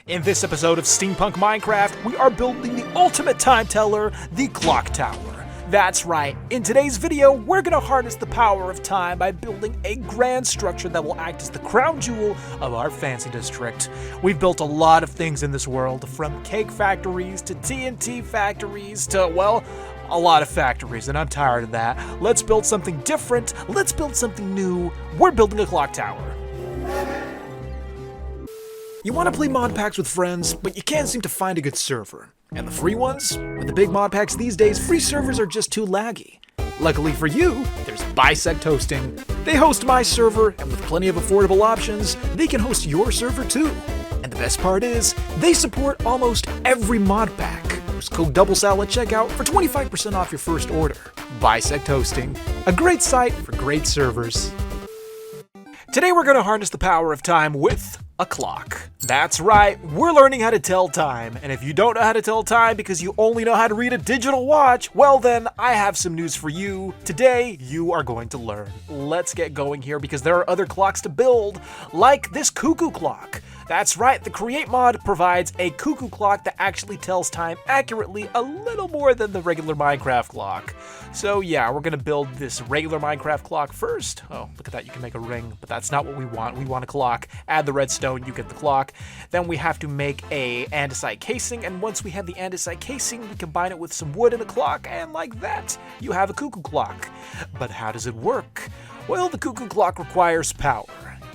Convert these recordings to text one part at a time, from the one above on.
In this episode of SteamPunk Minecraft, we are building the ultimate time teller, the clock tower. That's right, in today's video, we're gonna harness the power of time by building a grand structure that will act as the crown jewel of our fancy district. We've built a lot of things in this world, from cake factories to TNT factories to, well, a lot of factories, and I'm tired of that. Let's build something different, let's build something new. We're building a clock tower. You want to play mod packs with friends, but you can't seem to find a good server. And the free ones? With the big mod packs these days, free servers are just too laggy. Luckily for you, there's BISECT hosting. They host my server, and with plenty of affordable options, they can host your server too. And the best part is, they support almost every mod pack. Use code Doublesal at checkout for 25% off your first order. BISECT hosting, a great site for great servers. Today we're going to harness the power of time with a clock. That's right, we're learning how to tell time, and if you don't know how to tell time because you only know how to read a digital watch, well then, I have some news for you. Today, you are going to learn. Let's get going here because there are other clocks to build, like this cuckoo clock. That's right, the Create mod provides a cuckoo clock that actually tells time accurately a little more than the regular Minecraft clock. So yeah, we're gonna build this regular Minecraft clock first. Oh, look at that, you can make a ring, but that's not what we want. We want a clock. Add the redstone, you get the clock. Then we have to make a andesite casing, and once we have the andesite casing, we combine it with some wood and a clock, and like that, you have a cuckoo clock. But how does it work? Well, the cuckoo clock requires power.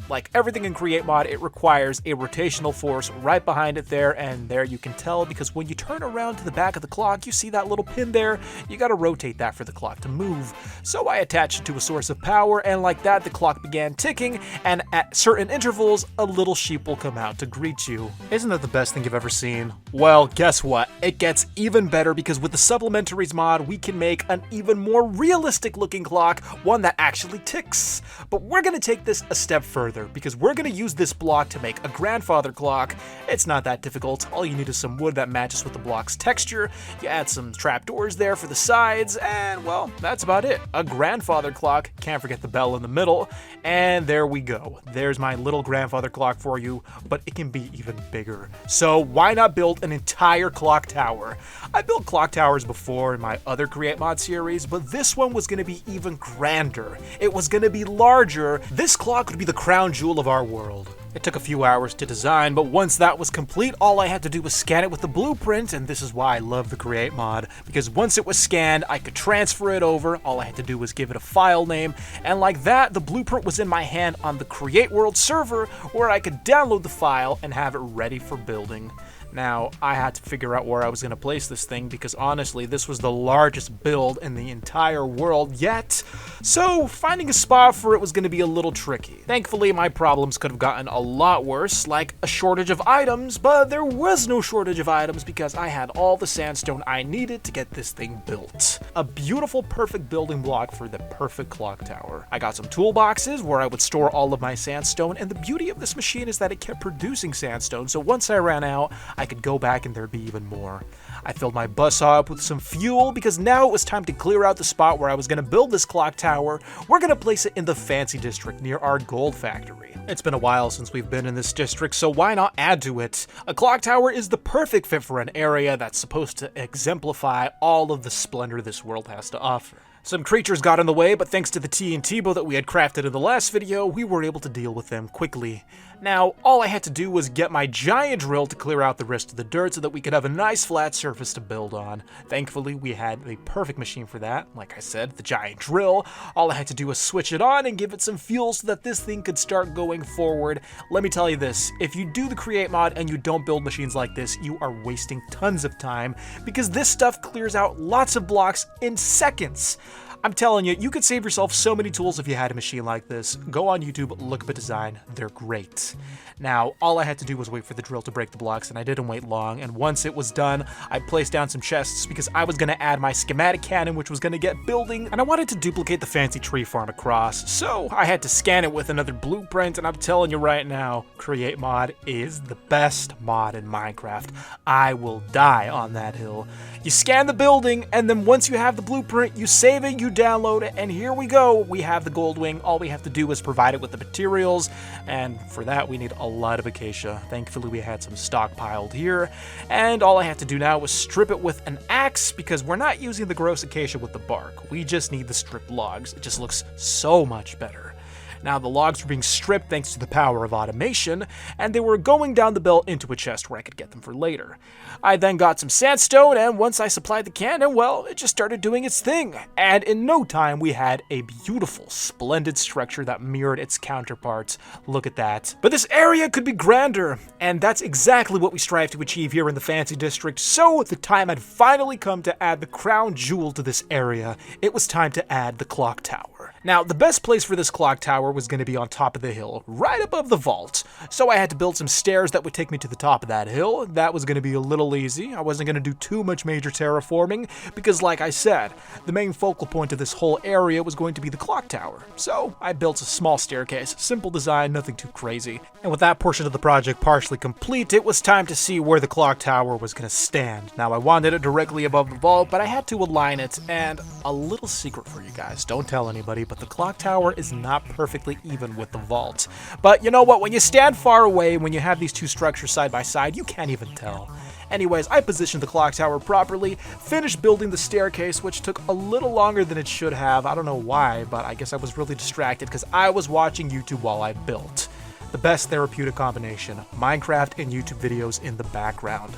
Like everything in Create mod, it requires a rotational force right behind it there, and there you can tell because when you turn around to the back of the clock, you see that little pin there, you gotta rotate that for the clock to move. So I attached it to a source of power, and like that, the clock began ticking, and at certain intervals, a little sheep will come out to greet you. Isn't that the best thing you've ever seen? Well, guess what? It gets even better because with the supplementaries mod, we can make an even more realistic looking clock, one that actually ticks. But we're gonna take this a step further, because we're going to use this block to make a grandfather clock. It's not that difficult. All you need is some wood that matches with the block's texture. You add some trapdoors there for the sides, and well, that's about it. A grandfather clock, can't forget the bell in the middle, and there we go. There's my little grandfather clock for you, but it can be even bigger. So why not build an entire clock tower? I built clock towers before in my other Create mod series, but this one was going to be even grander. It was going to be larger. This clock would be the crown jewel of our world. It took a few hours to design, but once that was complete, all I had to do was scan it with the blueprint, and this is why I love the Create mod, because once it was scanned, I could transfer it over. All I had to do was give it a file name, and like that, the blueprint was in my hand on the Create World server, where I could download the file and have it ready for building. Now, I had to figure out where I was going to place this thing because honestly, this was the largest build in the entire world yet, so finding a spot for it was going to be a little tricky. Thankfully, my problems could have gotten a lot worse, like a shortage of items, but there was no shortage of items because I had all the sandstone I needed to get this thing built. A beautiful, perfect building block for the perfect clock tower. I got some toolboxes where I would store all of my sandstone, and the beauty of this machine is that it kept producing sandstone, so once I ran out, I could go back and there'd be even more. I filled my buzzsaw up with some fuel because now it was time to clear out the spot where I was going to build this clock tower. We're going to place it in the fancy district near our gold factory. It's been a while since we've been in this district, so why not add to it? A clock tower is the perfect fit for an area that's supposed to exemplify all of the splendor this world has to offer. Some creatures got in the way, but thanks to the TNT bow that we had crafted in the last video, we were able to deal with them quickly. Now, all I had to do was get my giant drill to clear out the rest of the dirt so that we could have a nice flat surface to build on. Thankfully, we had the perfect machine for that. Like I said, the giant drill. All I had to do was switch it on and give it some fuel so that this thing could start going forward. Let me tell you this, if you do the Create mod and you don't build machines like this, you are wasting tons of time because this stuff clears out lots of blocks in seconds. I'm telling you, you could save yourself so many tools if you had a machine like this. Go on YouTube, look up a design, they're great. Now, all I had to do was wait for the drill to break the blocks, and I didn't wait long, and once it was done, I placed down some chests because I was going to add my schematic cannon, which was going to get building, and I wanted to duplicate the fancy tree farm across, so I had to scan it with another blueprint, and I'm telling you right now, Create mod is the best mod in Minecraft. I will die on that hill. You scan the building, and then once you have the blueprint, you save it, you to download, and here we go. We have the gold wing. All we have to do is provide it with the materials, and for that we need a lot of acacia. Thankfully we had some stockpiled here, and all I have to do now is strip it with an axe, because we're not using the gross acacia with the bark. We just need the stripped logs. It just looks so much better. Now, the logs were being stripped thanks to the power of automation, and they were going down the belt into a chest where I could get them for later. I then got some sandstone, and once I supplied the cannon, well, it just started doing its thing. And in no time, we had a beautiful, splendid structure that mirrored its counterparts. Look at that. But this area could be grander, and that's exactly what we strive to achieve here in the Fancy District, so the time had finally come to add the crown jewel to this area. It was time to add the clock tower. Now, the best place for this clock tower was going to be on top of the hill, right above the vault. So I had to build some stairs that would take me to the top of that hill. That was going to be a little easy. I wasn't going to do too much major terraforming because, like I said, the main focal point of this whole area was going to be the clock tower. So I built a small staircase, simple design, nothing too crazy. And with that portion of the project partially complete, it was time to see where the clock tower was going to stand. Now, I wanted it directly above the vault, but I had to align it, and a little secret for you guys, don't tell anybody, but the clock tower is not perfectly even with the vault. But you know what, when you stand far away, when you have these two structures side by side, you can't even tell. Anyways, I positioned the clock tower properly, finished building the staircase, which took a little longer than it should have. I don't know why, but I guess I was really distracted because I was watching YouTube while I built. The best therapeutic combination, Minecraft and YouTube videos in the background.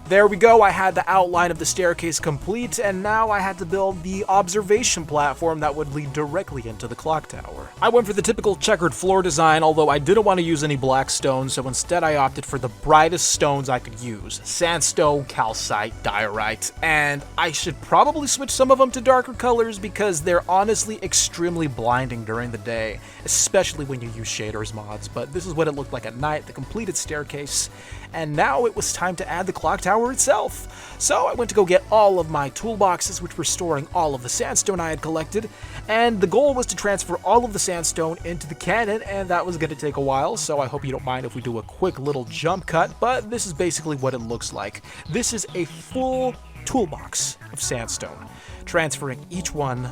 There we go, I had the outline of the staircase complete, and now I had to build the observation platform that would lead directly into the clock tower. I went for the typical checkered floor design, although I didn't want to use any black stone, so instead I opted for the brightest stones I could use. Sandstone, calcite, diorite, and I should probably switch some of them to darker colors because they're honestly extremely blinding during the day, especially when you use shaders mods, but this is what it looked like at night, the completed staircase. And now it was time to add the clock tower itself. So I went to go get all of my toolboxes, which were storing all of the sandstone I had collected, and the goal was to transfer all of the sandstone into the cannon, and that was going to take a while, so I hope you don't mind if we do a quick little jump cut, but this is basically what it looks like. This is a full toolbox of sandstone, transferring each one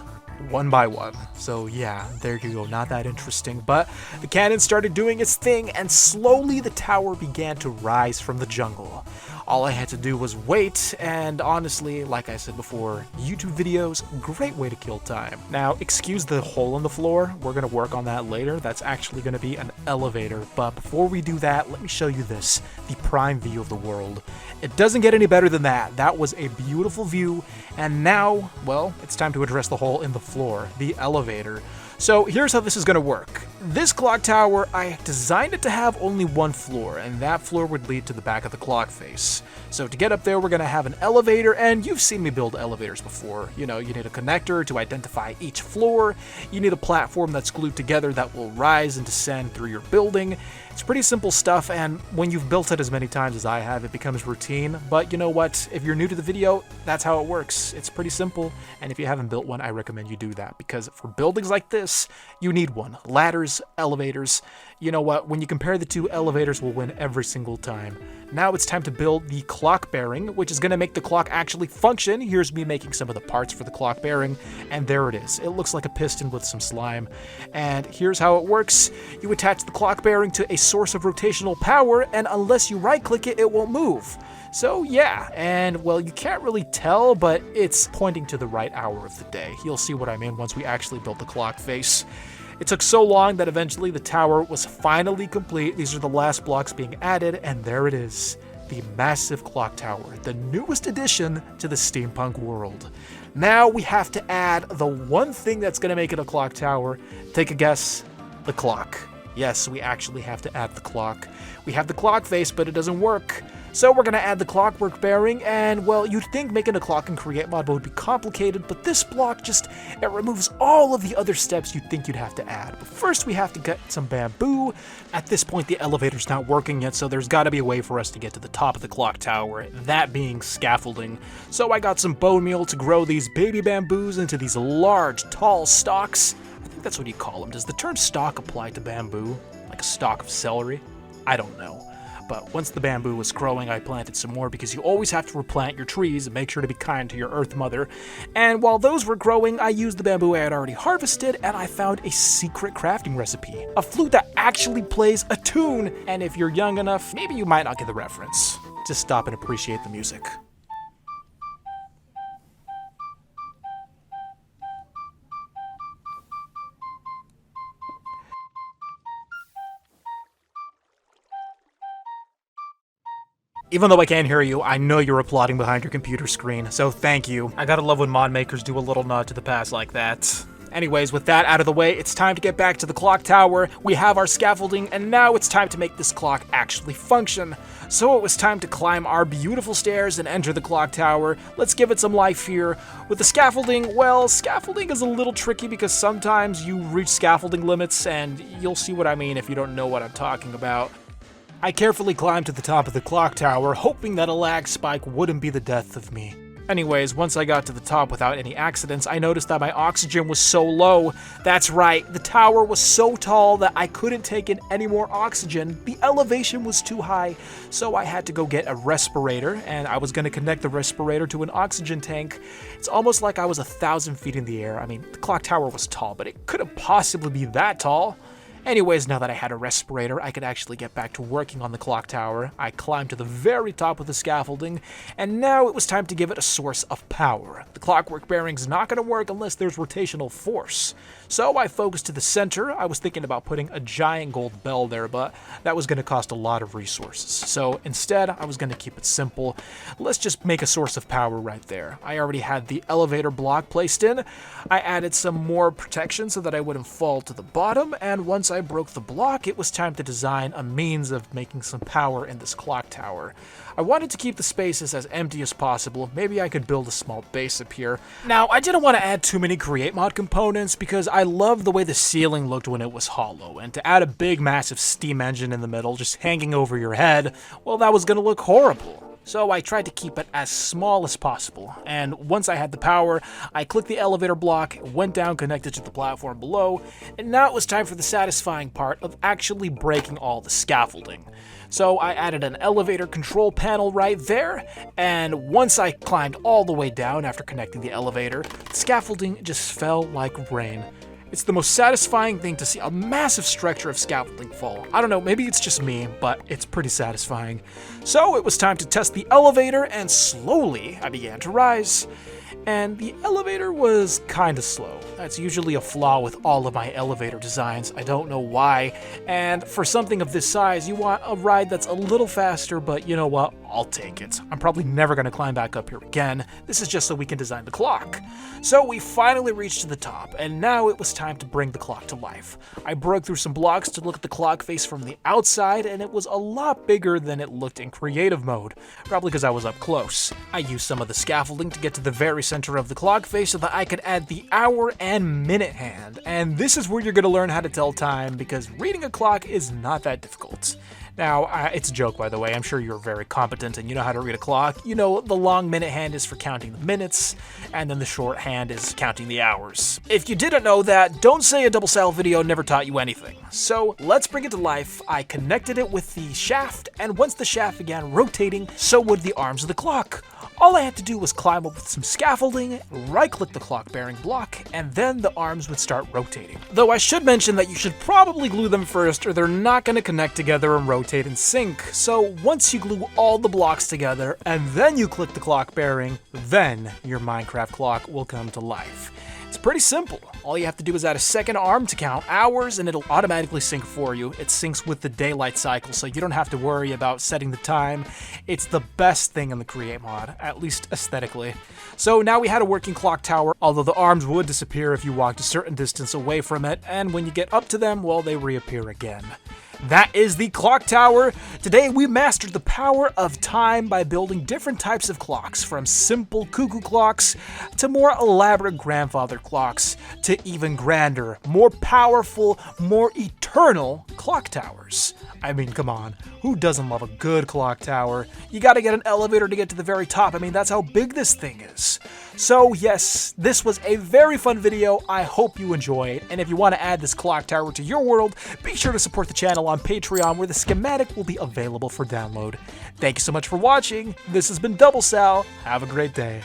by one. So yeah, there you go, not that interesting, but the cannon started doing its thing, and slowly the tower began to rise from the jungle. All I had to do was wait, and honestly, like I said before, YouTube videos, great way to kill time. Now, excuse the hole in the floor, we're gonna work on that later. That's actually gonna be an elevator, but before we do that, let me show you this, the prime view of the world. It doesn't get any better than that. That was a beautiful view, and now, well, it's time to address the hole in the floor, the elevator. So here's how this is going to work. This clock tower, I designed it to have only one floor, and that floor would lead to the back of the clock face. So to get up there, we're going to have an elevator, and you've seen me build elevators before. You know, you need a connector to identify each floor, you need a platform that's glued together that will rise and descend through your building. It's pretty simple stuff, and when you've built it as many times as I have, it becomes routine. But you know what? If you're new to the video, that's how it works. It's pretty simple, and if you haven't built one, I recommend you do that, because for buildings like this, you need one. Ladders, elevators. You know what? When you compare the two, elevators will win every single time. Now it's time to build the clock bearing, which is going to make the clock actually function. Here's me making some of the parts for the clock bearing, and there it is. It looks like a piston with some slime. And here's how it works. You attach the clock bearing to a source of rotational power, and unless you right-click it, it won't move. So yeah, and well, you can't really tell, but it's pointing to the right hour of the day. You'll see what I mean once we actually build the clock face. It took so long that eventually the tower was finally complete. These are the last blocks being added, and there it is, the massive clock tower, the newest addition to the steampunk world. Now we have to add the one thing that's going to make it a clock tower. Take a guess, the clock. Yes, we actually have to add the clock. We have the clock face, but it doesn't work. So we're going to add the clockwork bearing, and well, you'd think making a clock in Create Mod would be complicated, but this block it removes all of the other steps you'd think you'd have to add. But first we have to get some bamboo. At this point the elevator's not working yet, so there's got to be a way for us to get to the top of the clock tower, that being scaffolding. So I got some bone meal to grow these baby bamboos into these large, tall stalks. I think that's what you call them. Does the term stalk apply to bamboo? Like a stalk of celery? I don't know. but once the bamboo was growing, I planted some more because you always have to replant your trees and make sure to be kind to your Earth Mother. And while those were growing, I used the bamboo I had already harvested, and I found a secret crafting recipe. A flute that actually plays a tune, and if you're young enough, maybe you might not get the reference. Just stop and appreciate the music. Even though I can't hear you, I know you're applauding behind your computer screen, so thank you. I gotta love when mod makers do a little nod to the past like that. Anyways, with that out of the way, it's time to get back to the clock tower. We have our scaffolding, and now it's time to make this clock actually function. So it was time to climb our beautiful stairs and enter the clock tower. Let's give it some life here. With the scaffolding, well, scaffolding is a little tricky because sometimes you reach scaffolding limits, and you'll see what I mean if you don't know what I'm talking about. I carefully climbed to the top of the clock tower, hoping that a lag spike wouldn't be the death of me. Anyways, once I got to the top without any accidents, I noticed that my oxygen was so low. That's right, the tower was so tall that I couldn't take in any more oxygen. The elevation was too high, so I had to go get a respirator, and I was going to connect the respirator to an oxygen tank. It's almost like I was 1,000 feet in the air. I mean, the clock tower was tall, but it couldn't possibly be that tall. Anyways, now that I had a respirator, I could actually get back to working on the clock tower. I climbed to the very top of the scaffolding, and now it was time to give it a source of power. The clockwork bearing's not going to work unless there's rotational force. So I focused to the center. I was thinking about putting a giant gold bell there, but that was going to cost a lot of resources. So instead, I was going to keep it simple. Let's just make a source of power right there. I already had the elevator block placed in. I added some more protection so that I wouldn't fall to the bottom, and once I broke the block, it was time to design a means of making some power in this clock tower. I wanted to keep the spaces as empty as possible. Maybe I could build a small base up here. Now, I didn't want to add too many create mod components because I loved the way the ceiling looked when it was hollow, and to add a big massive steam engine in the middle just hanging over your head, well, that was going to look horrible. So I tried to keep it as small as possible, and once I had the power, I clicked the elevator block, went down, connected to the platform below, and now it was time for the satisfying part of actually breaking all the scaffolding. So I added an elevator control panel right there, and once I climbed all the way down after connecting the elevator, the scaffolding just fell like rain. It's the most satisfying thing to see a massive structure of scaffolding fall. I don't know, maybe it's just me, but it's pretty satisfying. So it was time to test the elevator, and slowly I began to rise. And the elevator was kinda slow. That's usually a flaw with all of my elevator designs. I don't know why. And for something of this size, you want a ride that's a little faster, but you know what? I'll take it. I'm probably never gonna climb back up here again. This is just so we can design the clock. So we finally reached the top, and now it was time to bring the clock to life. I broke through some blocks to look at the clock face from the outside, and it was a lot bigger than it looked in creative mode, probably because I was up close. I used some of the scaffolding to get to the very center of the clock face so that I could add the hour and minute hand, and this is where you're going to learn how to tell time, because reading a clock is not that difficult. Now, it's a joke, by the way. I'm sure you're very competent and you know how to read a clock. You know, the long minute hand is for counting the minutes, and then the short hand is counting the hours. If you didn't know that, don't say a Doublesal video never taught you anything. So let's bring it to life. I connected it with the shaft, and once the shaft began rotating, so would the arms of the clock. All I had to do was climb up with some scaffolding, right-click the clock bearing block, and then the arms would start rotating. Though I should mention that you should probably glue them first, or they're not going to connect together and rotate in sync. So once you glue all the blocks together, and then you click the clock bearing, then your Minecraft clock will come to life. It's pretty simple. All you have to do is add a second arm to count hours, and it'll automatically sync for you. It syncs with the daylight cycle, so you don't have to worry about setting the time. It's the best thing in the Create mod, at least aesthetically. So now we had a working clock tower, although the arms would disappear if you walked a certain distance away from it, and when you get up to them, well, they reappear again. That is the clock tower. Today we mastered the power of time by building different types of clocks, from simple cuckoo clocks to more elaborate grandfather clocks to even grander, more powerful, more eternal clock towers. I mean, come on, who doesn't love a good clock tower? You gotta get an elevator to get to the very top. I mean, that's how big this thing is. So yes, this was a very fun video. I hope you enjoyed, and if you want to add this clock tower to your world, be sure to support the channel on Patreon, where the schematic will be available for download. Thank you so much for watching. This has been Doublesal. Have a great day.